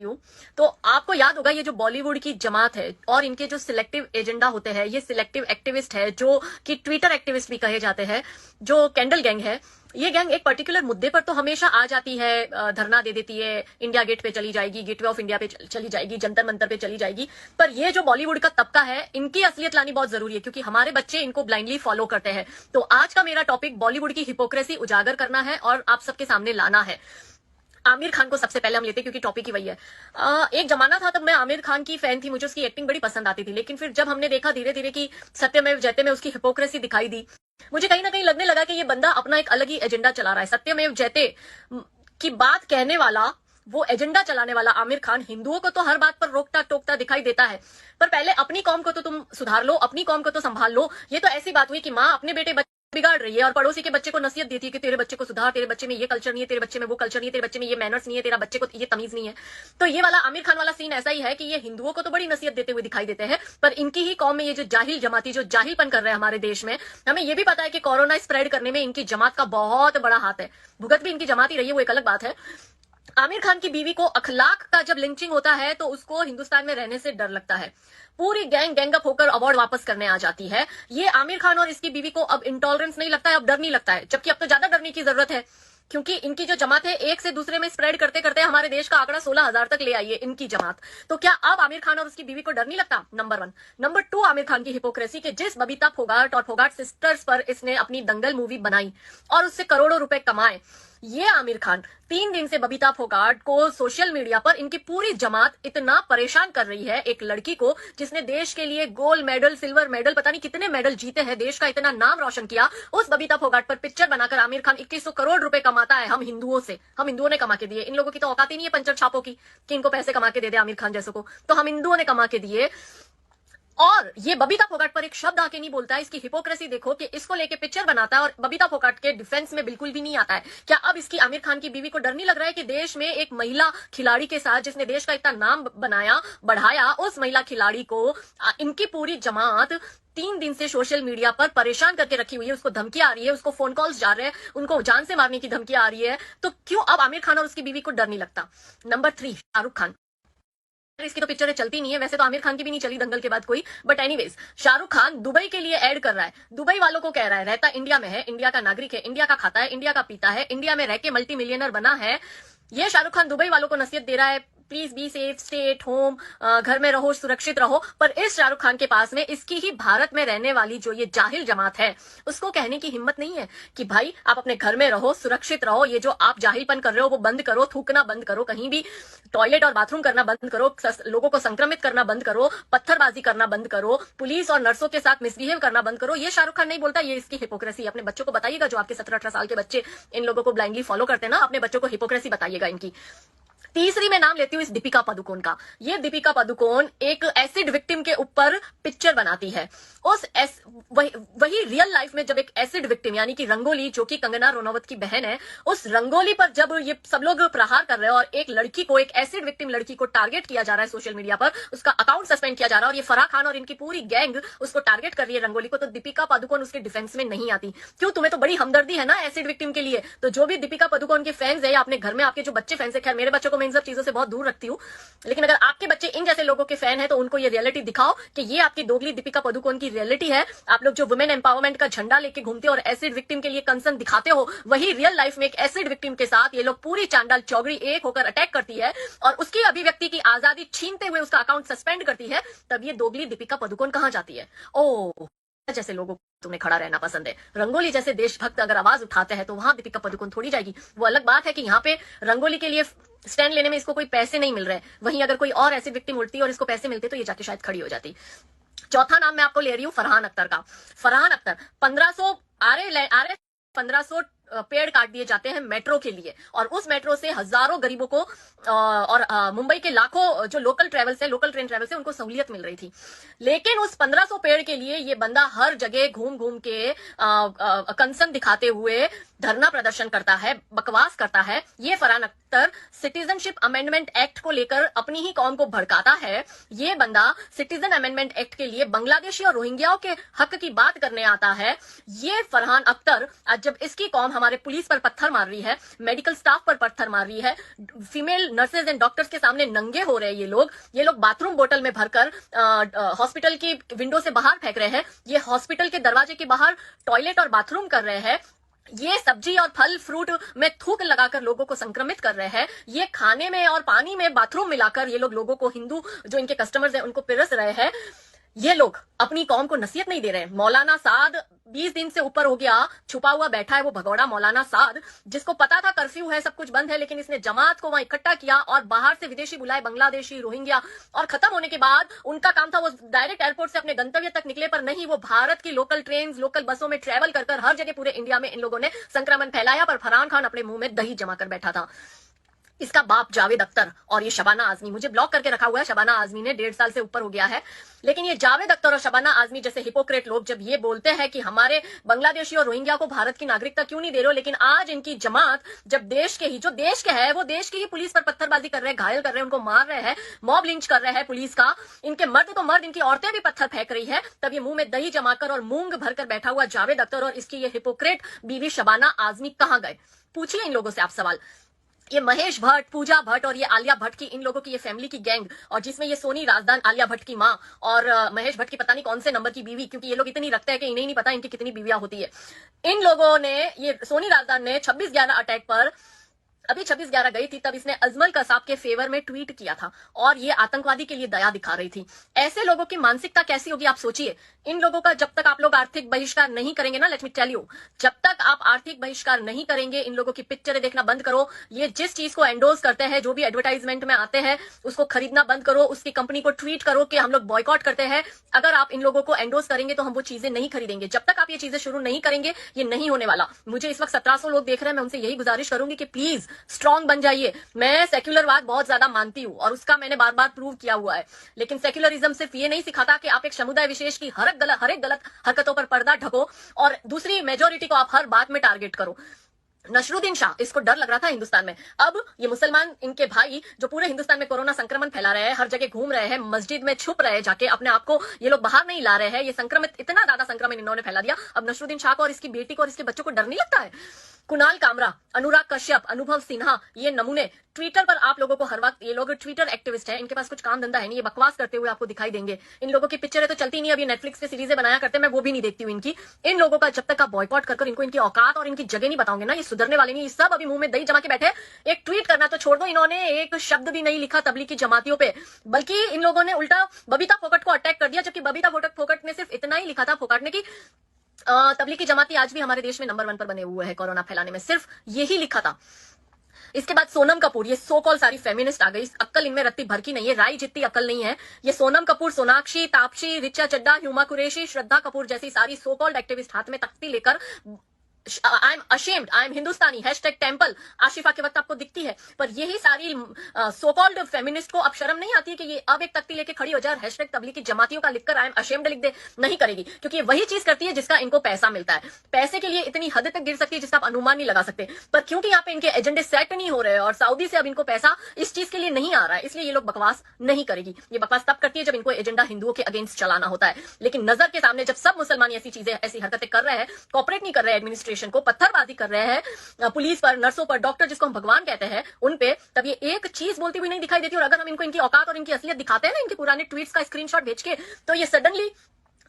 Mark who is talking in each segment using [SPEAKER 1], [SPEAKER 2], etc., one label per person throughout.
[SPEAKER 1] हूँ। तो आपको याद होगा ये जो बॉलीवुड की जमात है और इनके जो सिलेक्टिव एजेंडा होते हैं, ये सिलेक्टिव एक्टिविस्ट है जो कि ट्विटर एक्टिविस्ट भी कहे जाते हैं, जो कैंडल गैंग है। ये गैंग एक पर्टिकुलर मुद्दे पर तो हमेशा आ जाती है, धरना दे देती है, इंडिया गेट पे चली जाएगी, गेटवे ऑफ इंडिया पे चली जाएगी, जंतर मंतर पे चली जाएगी। पर ये जो बॉलीवुड का तबका है, इनकी असलियत लानी बहुत जरूरी है क्योंकि हमारे बच्चे इनको ब्लाइंडली फॉलो करते हैं। तो आज का मेरा टॉपिक बॉलीवुड की हिपोक्रेसी उजागर करना है और आप सबके सामने लाना है। आमिर खान को सबसे पहले हम लेते क्योंकि टॉपिक ही वही है। एक जमाना था तब मैं आमिर खान की फैन थी, मुझे उसकी एक्टिंग बड़ी पसंद आती थी। लेकिन फिर जब हमने देखा धीरे धीरे कि सत्यमेव जयते में उसकी हिपोक्रेसी दिखाई दी, मुझे कहीं ना कहीं लगने लगा कि ये बंदा अपना एक अलग ही एजेंडा चला रहा है। सत्यमेव जयते की बात कहने वाला, वो एजेंडा चलाने वाला आमिर खान हिंदुओं को तो हर बात पर रोकता टोकता दिखाई देता है, पर पहले अपनी कौम को तो तुम सुधार लो, अपनी कौम को तो संभाल लो। ये तो ऐसी बात हुई कि माँ अपने बेटे बिगाड़ रही है और पड़ोसी के बच्चे को नसीहत देती है कि तेरे बच्चे को सुधार, तेरे बच्चे में ये कल्चर नहीं है, तेरे बच्चे में वो कल्चर नहीं है, तेरे बच्चे में ये मैनर्स नहीं है, तेरा बच्चे को ये तमीज नहीं है। तो ये वाला आमिर खान वाला सीन ऐसा ही है कि ये हिंदुओं को तो बड़ी नसीहत देते हुए दिखाई देते हैं, पर इनकी ही कौम में ये जो जाहिल जमाती जो जाहिलपन कर रहे हैं हमारे देश में, हमें ये भी पता है कि कोरोना स्प्रेड करने में इनकी जमात का बहुत बड़ा हाथ है। भुगत भी इनकी जमात ही रही है, वो एक अलग बात है। आमिर खान की बीवी को अखलाक का जब लिंचिंग होता है तो उसको हिंदुस्तान में रहने से डर लगता है। पूरी गैंग अप होकर अवार्ड वापस करने आ जाती है। ये आमिर खान और इसकी बीवी को अब इंटॉलरेंस नहीं लगता है, अब डर नहीं लगता है, जबकि अब तो ज्यादा डरने की जरूरत है क्योंकि इनकी जो जमात है एक से दूसरे में स्प्रेड करते करते हमारे देश का आंकड़ा 16,000 तक ले आई है इनकी जमात। तो क्या अब आमिर खान और उसकी बीवी को डर नहीं लगता? नंबर 1। नंबर 2, आमिर खान की हिपोक्रेसी के जिस बबीता फोगाट और फोगाट सिस्टर्स पर इसने अपनी दंगल मूवी बनाई और उससे करोड़ों रुपए कमाए, ये आमिर खान 3 दिन से बबीता फोगाट को सोशल मीडिया पर इनकी पूरी जमात इतना परेशान कर रही है। एक लड़की को जिसने देश के लिए गोल्ड मेडल, सिल्वर मेडल, पता नहीं कितने मेडल जीते हैं, देश का इतना नाम रोशन किया, उस बबीता फोगाट पर पिक्चर बनाकर आमिर खान 2100 करोड़ रुपए कमाता है। हम हिंदुओं ने कमा के दिए। इन लोगों की तो औकात ही नहीं है पंचर छापों की कि इनको पैसे कमा के दे दे आमिर खान जैसों को, तो हम हिंदुओं ने कमा के दिए। और ये बबीता फोगाट पर एक शब्द आके नहीं बोलता है। इसकी हिपोक्रेसी देखो कि इसको लेके पिक्चर बनाता है और बबीता फोगाट के डिफेंस में बिल्कुल भी नहीं आता है। क्या अब इसकी आमिर खान की बीवी को डर नहीं लग रहा है कि देश में एक महिला खिलाड़ी के साथ, जिसने देश का इतना नाम बनाया बढ़ाया, उस महिला खिलाड़ी को इनकी पूरी जमात 3 दिन से सोशल मीडिया पर परेशान करके रखी हुई है, उसको धमकी आ रही है, उसको फोन कॉल्स जा रहे हैं, उनको जान से मारने की धमकी आ रही है। तो क्यों अब आमिर खान और उसकी बीवी को डर नहीं लगता? नंबर 3, शाहरुख खान। इसकी तो पिक्चरें चलती नहीं है, वैसे तो आमिर खान की भी नहीं चली दंगल के बाद कोई, but anyways Shahrukh Khan Dubai के लिए ऐड कर रहा है। दुबई वालों को कह रहा है रहता इंडिया में है, इंडिया का नागरिक है, इंडिया का खाता है, इंडिया का पीता है, इंडिया में रह के मल्टी मिलियनर बना है। ये शाहरुख खान दुबई वालों को नसीहत दे रहा है, please be safe, stay at home, घर में रहो, सुरक्षित रहो। पर इस शाहरुख खान के पास में इसकी ही भारत में रहने वाली जो ये जाहिल जमात है, उसको कहने की हिम्मत नहीं है कि भाई आप अपने घर में रहो, सुरक्षित रहो, ये जो आप जाहिलपन कर रहे हो वो बंद करो, थूकना बंद करो, कहीं भी टॉयलेट और बाथरूम करना बंद करो, लोगों को संक्रमित करना बंद करो, पत्थरबाजी करना बंद करो, पुलिस और नर्सों के साथ मिसबिहेव करना बंद करो। ये शाहरुख खान नहीं बोलता, ये इसकी हिपोक्रेसी। अपने बच्चों को बताइएगा, जो आपके 17-18 साल के बच्चे इन लोगों को ब्लाइंडली फॉलो करते हैं ना, अपने बच्चों को हिपोक्रेसी बताइएगा इनकी। तीसरी मैं नाम लेती हूँ इस दीपिका पादुकोण का। ये दीपिका पादुकोण एक एसिड विक्टिम के ऊपर पिक्चर बनाती है। वही रियल लाइफ में जब एक एसिड विक्टिम यानी कि रंगोली, जो कि कंगना रनौत की बहन है, उस रंगोली पर जब ये सब लोग प्रहार कर रहे हैं और एक लड़की को, एक एसिड विक्टिम लड़की को टारगेट किया जा रहा है सोशल मीडिया पर, उसका अकाउंट सस्पेंड किया जा रहा है और ये फराह खान और इनकी पूरी गैंग उसको टारगेट कर रही है रंगोली को, तो दीपिका पादुकोण उसके डिफेंस में नहीं आती। क्यों? तुम्हें तो बड़ी हमदर्दी है ना एसिड विक्टिम के लिए। तो जो भी दीपिका पादुकोण के फैंस है या अपने घर में आपके जो बच्चे फैंस है, खैर मेरे बच्चों को मैं इन सब चीजों से बहुत दूर रखती हूँ, लेकिन अगर आपके बच्चे इन जैसे लोगों के फैन है तो उनको ये रियलिटी दिखाओ कि ये आपकी दोगली दीपिका पादुकोण की रियलिटी है। आप लोग जो वुमेन एम्पावरमेंट का झंडा लेके घूमते हो और एसिड विक्टिम के लिए कंसर्न दिखाते हो, वही रियल लाइफ में एक एसिड विक्टिम के साथ ये लोग पूरी चांडाल चौगड़ी एक होकर अटैक करती है और उसकी अभिव्यक्ति की आजादी छीनते हुए उसका अकाउंट सस्पेंड करती है। तब ये दोगली दीपिका पादुकोण कहां जाती है? ओ, जैसे लोगों को तुम्हें खड़ा रहना पसंद है, रंगोली जैसे देशभक्त अगर आवाज उठाते हैं तो वहां दीपिका पादुकोण थोड़ी जाएगी। वो अलग बात है कि यहाँ पे रंगोली के लिए स्टैंड लेने में इसको कोई पैसे नहीं मिल रहे, वहीं अगर कोई और ऐसी विक्टिम उठती और इसको पैसे मिलते तो ये जाके शायद खड़ी हो जाती। चौथा नाम मैं आपको ले रही हूँ फरहान अख्तर का। फरहान अख्तर 1500 आरे 1500 पेड़ काट दिए जाते हैं मेट्रो के लिए और उस मेट्रो से हजारों गरीबों को और मुंबई के लाखों जो लोकल ट्रेन ट्रेवल से उनको सहूलियत मिल रही थी। लेकिन उस 1500 पेड़ के लिए ये बंदा हर जगह घूम घूम के कंसर्न दिखाते हुए धरना प्रदर्शन करता है, बकवास करता है। ये Farhan Akhtar citizenship amendment act को लेकर अपनी ही कौम को भड़काता है। ये बंदा सिटीजन अमेंडमेंट एक्ट के लिए बांग्लादेशी और रोहिंग्याओं के हक की बात करने आता है। ये फरहान अख्तर, जब इसकी कौम हमारे पुलिस पर पत्थर मार रही है, मेडिकल स्टाफ पर पत्थर मार रही है, फीमेल नर्सेज एंड डॉक्टर्स के सामने नंगे हो रहे हैं ये लोग बाथरूम बोतल में भरकर हॉस्पिटल की विंडो से बाहर फेंक रहे हैं, ये हॉस्पिटल के दरवाजे के बाहर टॉयलेट और बाथरूम कर रहे हैं, ये सब्जी और फल फ्रूट में थूक लगाकर लोगों को संक्रमित कर रहे हैं, ये खाने में और पानी में बाथरूम मिलाकर ये लोगों को, हिंदू जो इनके कस्टमर्स हैं उनको पिरस रहे हैं। ये लोग अपनी कौम को नसीहत नहीं दे रहे हैं। मौलाना साद 20 दिन से ऊपर हो गया छुपा हुआ बैठा है, वो भगौड़ा मौलाना साद, जिसको पता था कर्फ्यू है, सब कुछ बंद है, लेकिन इसने जमात को वहां इकट्ठा किया और बाहर से विदेशी बुलाए, बांग्लादेशी, रोहिंग्या, और खत्म होने के बाद उनका काम था वो डायरेक्ट एयरपोर्ट से अपने गंतव्य तक निकले, पर नहीं, वो भारत की लोकल ट्रेन, लोकल बसों में ट्रेवल कर हर जगह पूरे इंडिया में इन लोगों ने संक्रमण फैलाया, पर फरहान खान अपने मुंह में दही जमा कर बैठा था। इसका बाप जावेद अख्तर और ये शबाना आजमी, मुझे ब्लॉक करके रखा हुआ है, शबाना आजमी ने 1.5 साल से ऊपर हो गया है, लेकिन ये जावेद अख्तर और शबाना आजमी जैसे हिपोक्रेट लोग जब ये बोलते हैं कि हमारे बांग्लादेशी और रोहिंग्या को भारत की नागरिकता क्यों नहीं दे रहे हो, लेकिन आज इनकी जमात जब देश के ही, जो देश के है, वो देश की ही पुलिस पर पत्थरबाजी कर रहे हैं, घायल कर रहे हैं, उनको मार रहे हैं, मॉब लिंच कर रहे हैं पुलिस का, इनके मर्द तो मर्द, इनकी औरतें भी पत्थर फेंक रही है, तब ये मुंह में दही जमाकर और मूंग भरकर बैठा हुआ जावेद अख्तर और इसकी ये हिपोक्रेट बीवी शबाना आजमी कहां गए? पूछिए इन लोगों से आप सवाल। ये महेश भट्ट, पूजा भट्ट और ये आलिया भट्ट की, इन लोगों की ये फैमिली की गैंग, और जिसमें ये सोनी राजदान, आलिया भट्ट की मां, और महेश भट्ट की पता नहीं कौन से नंबर की बीवी, क्योंकि ये लोग इतनी रखते हैं कि इन्हें नहीं पता इनकी कितनी बीवियां होती है। इन लोगों ने, ये सोनी राजदान ने 26/11 अटैक पर, अभी 26/11 गई थी, तब इसने अजमल कसाब के फेवर में ट्वीट किया था और ये आतंकवादी के लिए दया दिखा रही थी। ऐसे लोगों की मानसिकता कैसी होगी आप सोचिए। इन लोगों का जब तक आप लोग आर्थिक बहिष्कार नहीं करेंगे ना, लेट मी टेल यू, जब तक आप आर्थिक बहिष्कार नहीं करेंगे, इन लोगों की पिक्चरें देखना बंद करो, ये जिस चीज को एंडोर्स करते हैं, जो भी एडवर्टाइजमेंट में आते हैं, उसको खरीदना बंद करो, उसकी कंपनी को ट्वीट करो कि हम लोग बॉयकॉट करते हैं। अगर आप इन लोगों को एंडोर्स करेंगे तो हम वो चीजें नहीं खरीदेंगे। जब तक आप ये चीजें शुरू नहीं करेंगे, ये नहीं होने वाला। मुझे इस वक्त 1700 लोग देख रहे हैं, मैं उनसे यही गुजारिश करूंगी कि प्लीज स्ट्रांग बन जाइए। मैं सेक्युलरवाद बहुत ज्यादा मानती हूं और उसका मैंने बार बार प्रूव किया हुआ है, लेकिन सेक्युलरिज्म सिर्फ ये नहीं सिखाता कि आप एक समुदाय विशेष की हर एक गलत हरकतों पर पर्दा ढको और दूसरी मेजोरिटी को आप हर बात में टारगेट करो। नसरुद्दीन शाह, इसको डर लग रहा था हिंदुस्तान में, अब ये मुसलमान, इनके भाई जो पूरे हिंदुस्तान में कोरोना संक्रमण फैला रहे हैं, हर जगह घूम रहे हैं, मस्जिद में छुप रहे हैं जाके, अपने आप को ये लोग बाहर नहीं ला रहे हैं, ये संक्रमित, इतना ज्यादा संक्रमण इन्होंने फैला दिया। अब नसरुद्दीन शाह को और इसकी बेटी को और इसके बच्चों को डर नहीं लगता है? कुणाल कामरा, अनुराग कश्यप, अनुभव सिन्हा, ये नमूने ट्विटर पर आप लोगों को हर वक्त, ये लोग ट्विटर एक्टिविस्ट हैं, इनके पास कुछ काम धंधा है नहीं, ये बकवास करते हुए आपको दिखाई देंगे। इन लोगों की पिक्चरें तो चलती नहीं, अभी नेटफ्लिक्स पे सीरीजें बनाया करते हैं, मैं वो भी नहीं देखती हूँ इनकी। इन लोगों का जब तक आप बॉयकॉट कर इनको इनकी औकात और इनकी जगह नहीं बताओगे ना, ये सुधरने वाले नहीं। ये सब अभी मुंह में दही जमा के बैठे। एक ट्वीट करना तो छोड़ दो, इन्होंने एक शब्द भी नहीं लिखा तबलीगी जमातियों पे, बल्कि इन लोगों ने उल्टा बबीता फोकट को अटैक कर दिया, जबकि बबीता फोकट ने सिर्फ इतना ही लिखा था फोकट ने कि तबलीगी जमाती आज भी हमारे देश में नंबर 1 पर बने हुए हैं कोरोना फैलाने में, सिर्फ यही लिखा था। इसके बाद सोनम कपूर, ये सो कॉल सारी फेमिनिस्ट आ गई, अक्ल इनमें रत्ती भर की नहीं है, राई जितनी अक्ल नहीं है। ये सोनम कपूर, सोनाक्षी, तापसी, रिचा चड्डा, ह्यूमा कुरैशी, श्रद्धा कपूर जैसी सारी सो कॉल्ड एक्टिविस्ट हाथ में तख्ती लेकर I am ashamed, I am Hindustani, #temple Asifa के वक्त आपको दिखती है, पर यही सारी सो कॉल्ड फेमिनिस्ट को अब शर्म नहीं आती है कि ये अब एक तख्ती लेके खड़ी हो जाए और #तबलीगी जमातियों का लिखकर आई एम अशेम्ड लिख दे? नहीं करेगी, क्योंकि ये वही चीज करती है जिसका इनको पैसा मिलता है। पैसे के लिए इतनी हद तक गिर सकती है जिसका आप अनुमान नहीं लगा सकते, पर क्योंकि यहाँ पे इनके एजेंडे सेट नहीं हो रहे और सऊदी से अब इनको पैसा इस चीज के लिए नहीं आ रहा है, इसलिए ये लोग बकवास नहीं करेगी। ये बकवास तब करती है जब इनको एजेंडा हिंदुओं के अगेंस्ट चलाना होता है, लेकिन नजर के सामने जब सब मुसलमान ऐसी चीजें, ऐसी हरकतें कर रहे हैं, कॉपरेट नहीं कर रहे हैं एडमिनिस्ट्रेशन को, पत्थरबाजी कर रहे हैं पुलिस पर, नर्सों पर, डॉक्टर जिसको हम भगवान कहते हैं उन पे, तब ये एक चीज बोलती हुई नहीं दिखाई देती। और अगर हम इनको इनकी औकात और इनकी असलियत दिखाते हैं ना, इनके पुराने ट्वीट्स का स्क्रीनशॉट भेज के, तो ये सडनली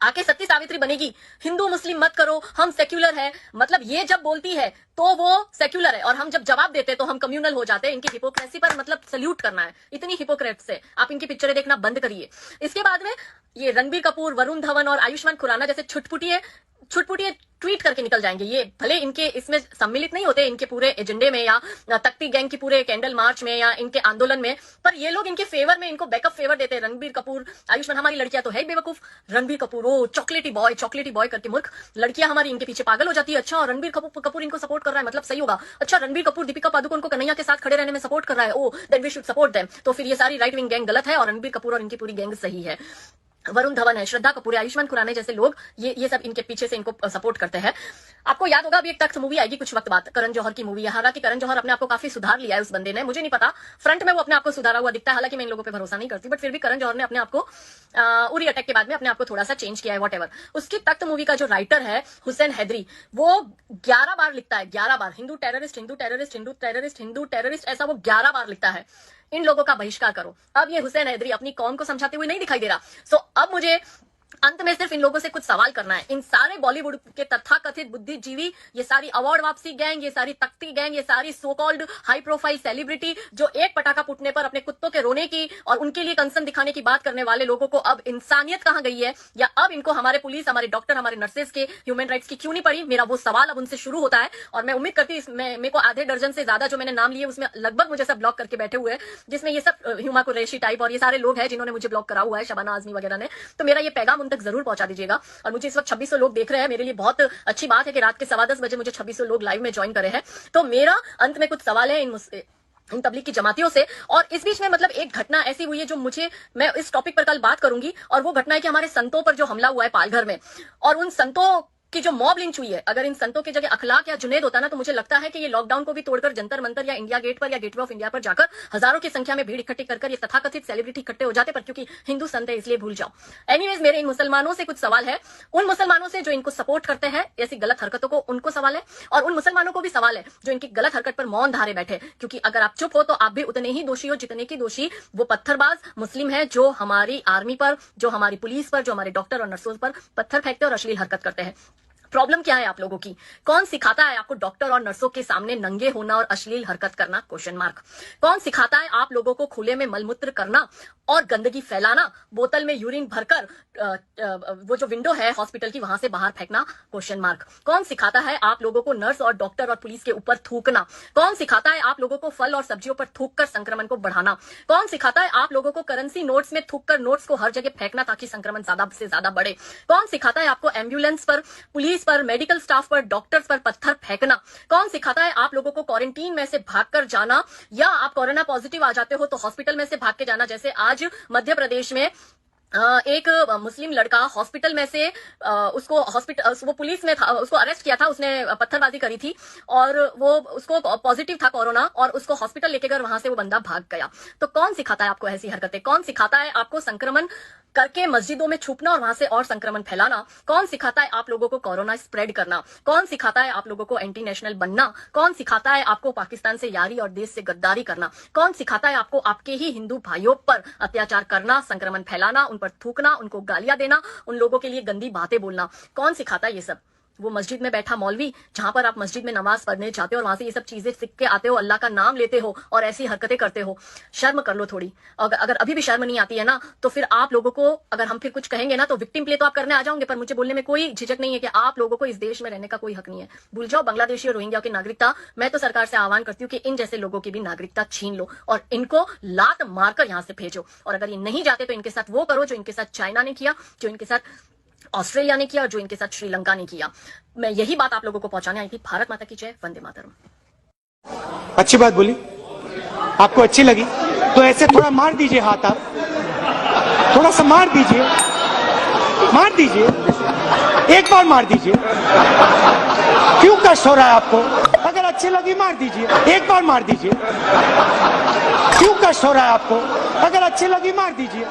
[SPEAKER 1] आके सती सावित्री बनेगी, हिंदू मुस्लिम मत करो, हम सेक्युलर है। मतलब ये जब बोलती है तो वो सेक्युलर है और हम जब जवाब देते तो हम कम्युनल हो जाते हैं। इनकी हिपोक्रेसी पर मतलब सल्यूट करना है, इतनी हिपोक्रेट से आप इनकी पिक्चरें देखना बंद करिए। इसके बाद में ये रणबीर कपूर, वरुण धवन और आयुष्मान खुराना जैसे छुटपुटिए ट्वीट करके निकल जाएंगे। ये भले इनके इसमें सम्मिलित नहीं होते, इनके पूरे एजेंडे में या तख्ती गैंग की पूरे कैंडल मार्च में या इनके आंदोलन में, पर ये लोग इनके फेवर में, इनको बैकअप फेवर देते हैं। रणबीर कपूर, आयुष्मान, हमारी लड़कियां तो है बेवकूफ। रणबीर कपूर ओ चॉकलेटी बॉय करके मूर्ख, लड़कियां हमारी इनके पीछे पागल हो जाती है। अच्छा, रणबीर कपूर इनको सपोर्ट कर रहा है, मतलब सही होगा। अच्छा, रणबीर कपूर दीपिका पादुकोण को कन्हैया के साथ खड़े रहने में सपोर्ट कर रहा है, oh then we should support them. तो फिर ये सारी राइट विंग गैंग गलत है और रणबीर कपूर और इनकी पूरी गैंग सही है। वरुण धवन है, श्रद्धा कपूर है, आयुष्मान खुराना जैसे लोग, ये सब इनके पीछे से इनको सपोर्ट करते हैं। आपको याद होगा अभी एक तख्त मूवी आएगी कुछ वक्त बाद, करण जौहर की मूवी है। हालांकि करण जौहर अपने आप को काफी सुधार लिया है उस बंदे ने, मुझे नहीं पता फ्रंट में वो अपने आप को सुधारा हुआ दिखता है, हालांकि मैं इन लोगों पे भरोसा नहीं करती, बट फिर भी करण जौहर ने अपने आप को उरी अटैक के बाद में अपने आप को थोड़ा सा चेंज किया है, वॉट एवर। उसकी तख्त मूवी का जो राइटर है हुसैन हैदरी, वो 11 बार लिखता है, 11 बार Hindu terrorist, Hindu terrorist, Hindu terrorist, Hindu terrorist, ऐसा वो 11 बार लिखता है। इन लोगों का बहिष्कार करो। अब ये हुसैन हैदरी अपनी कौम को समझाते हुए नहीं दिखाई दे रहा। सो अब मुझे अंत में सिर्फ इन लोगों से कुछ सवाल करना है। इन सारे बॉलीवुड के तथाकथित बुद्धिजीवी, ये सारी अवार्ड वापसी गैंग, ये सारी तख्ती गैंग, ये सारी so called high profile celebrity जो एक पटाखा फूटने पर अपने कुत्तों के रोने की और उनके लिए कंसर्न दिखाने की बात करने वाले लोगों को अब इंसानियत कहां गई है, या अब इनको हमारे पुलिस, हमारे डॉक्टर, हमारे नर्सेज के ह्यूमन राइट्स की क्यों नहीं पड़ी? मेरा वो सवाल अब उनसे शुरू होता है और मैं उम्मीद करती हूँ मेरे को आधे दर्जन से ज्यादा जो मैंने नाम लिए उसमें लगभग मुझे सब ब्लॉक करके बैठे हुए हैं, जिसमें ये सब ह्यूमा कुरैशी टाइप और ये सारे लोग हैं जिन्होंने मुझे ब्लॉक करा हुआ है, शबाना आजमी वगैरह ने। तो मेरा ये पैगाम उन तक जरूर पहुंचा दीजिएगा। और मुझे इस वक्त 2600 लोग देख रहे हैं, मेरे लिए बहुत अच्छी बात है कि रात के 10:15 बजे मुझे 2600 लोग लाइव में ज्वाइन करे हैं। तो मेरा अंत में कुछ सवाल है इन तबलीग की जमातियों से। और इस बीच में मतलब एक घटना ऐसी हुई है जो मैं इस टॉपिक पर कल बात करूंगी, और वो घटना है कि हमारे संतों पर जो हमला हुआ है पालघर में, और उन संतों की जो मॉब लिंच हुई है, अगर इन संतों की जगह अखलाक या जुनैद होता ना, तो मुझे लगता है कि ये लॉकडाउन को भी तोड़कर जंतर मंतर या इंडिया गेट पर या गेटवे ऑफ इंडिया पर जाकर हजारों की संख्या में भीड़ इकट्ठी कर ये तथाकथित सेलिब्रिटी इकट्ठे हो जाते, पर क्योंकि हिंदू संत है इसलिए भूल जाओ। एनीवेज, मेरे इन मुसलमानों से कुछ सवाल है, उन मुसलमानों से जो इनको सपोर्ट करते हैं ऐसी गलत हरकतों को, उनको सवाल है, और उन मुसलमानों को भी सवाल है जो इनकी गलत हरकत पर मौन धारे बैठे, क्योंकि अगर आप चुप हो तो आप भी उतने ही दोषी हो जितने की दोषी वो पत्थरबाज मुस्लिम है जो हमारी आर्मी पर, जो हमारी पुलिस पर, जो हमारे डॉक्टर और नर्सों पर पत्थर फेंकते और अश्लील हरकत करते हैं। प्रॉब्लम क्या है आप लोगों की? कौन सिखाता है आपको डॉक्टर और नर्सों के सामने नंगे होना और अश्लील हरकत करना? Question mark. कौन सिखाता है आप लोगों को खुले में मलमूत्र करना और गंदगी फैलाना, बोतल में यूरिन भरकर वो जो विंडो है हॉस्पिटल की वहां से बाहर फेंकना? Question mark. कौन सिखाता है आप लोगों को नर्स और डॉक्टर और पुलिस के ऊपर थूकना? कौन सिखाता है आप लोगों को फल और सब्जियों पर थूककर संक्रमण को बढ़ाना? कौन सिखाता है आप लोगों को करेंसी नोट्स में थूककर नोट्स को हर जगह फेंकना ताकि संक्रमण ज्यादा से ज्यादा बढ़े? कौन सिखाता है आपको एम्बुलेंस पर, पुलिस पर, मेडिकल स्टाफ पर, डॉक्टर्स पर पत्थर फेंकना? कौन सिखाता है आप लोगों को क्वारंटीन में से भागकर जाना, या आप कोरोना पॉजिटिव आ जाते हो तो हॉस्पिटल में से भाग के जाना? जैसे आज मध्य प्रदेश में एक मुस्लिम लड़का हॉस्पिटल में से वो पुलिस में था, उसको अरेस्ट किया था, उसने पत्थरबाजी करी थी और वो उसको पॉजिटिव था कोरोना, और उसको हॉस्पिटल लेके गए, वहां से वो बंदा भाग गया। तो कौन सिखाता है आपको ऐसी हरकतें? कौन सिखाता है आपको संक्रमण करके मस्जिदों में छुपना और वहां से और संक्रमण फैलाना? कौन सिखाता है आप लोगों को कोरोना स्प्रेड करना? कौन सिखाता है आप लोगों को एंटी नेशनल बनना? कौन सिखाता है आपको पाकिस्तान से यारी और देश से गद्दारी करना? कौन सिखाता है आपको आपके ही हिंदू भाइयों पर अत्याचार करना, संक्रमण फैलाना, उन पर थूकना, उनको गालियां देना, उन लोगों के लिए गंदी बातें बोलना? कौन सिखाता है ये सब? वो मस्जिद में बैठा मौलवी, जहां पर आप मस्जिद में नमाज पढ़ने जाते हो और वहां से ये सब चीजें सीख के आते हो, अल्लाह का नाम लेते हो और ऐसी हरकतें करते हो। शर्म कर लो थोड़ी। अगर अभी भी शर्म नहीं आती है ना, तो फिर आप लोगों को, अगर हम फिर कुछ कहेंगे ना तो विक्टिम प्ले तो आप करने आ जाओगे, पर मुझे बोलने में कोई झिझक नहीं है कि आप लोगों को इस देश में रहने का कोई हक नहीं है। भूल जाओ बांग्लादेशी और रोहिंग्या की नागरिकता। मैं तो सरकार से आह्वान करती हूँ कि इन जैसे लोगों की भी नागरिकता छीन लो और इनको लात मारकर यहां से भेजो। और अगर ये नहीं जाते तो इनके साथ वो करो जो इनके साथ चाइना ने किया, जो इनके साथ ऑस्ट्रेलिया ने किया और जो इनके साथ श्रीलंका ने किया। मैं यही बात आप लोगों को पहुंचाने आई थी। भारत माता की जय, वंदे मातरम।
[SPEAKER 2] अच्छी बात बोली, आपको अच्छी लगी तो ऐसे थोड़ा मार दीजिए हाथ, आप थोड़ा सा मार दीजिए, एक बार मार दीजिए। क्यों कष्ट हो रहा है आपको? अगर अच्छी लगी मार दीजिए, एक बार मार दीजिए। क्यों कष्ट हो रहा है आपको? अगर अच्छी लगी मार दीजिए।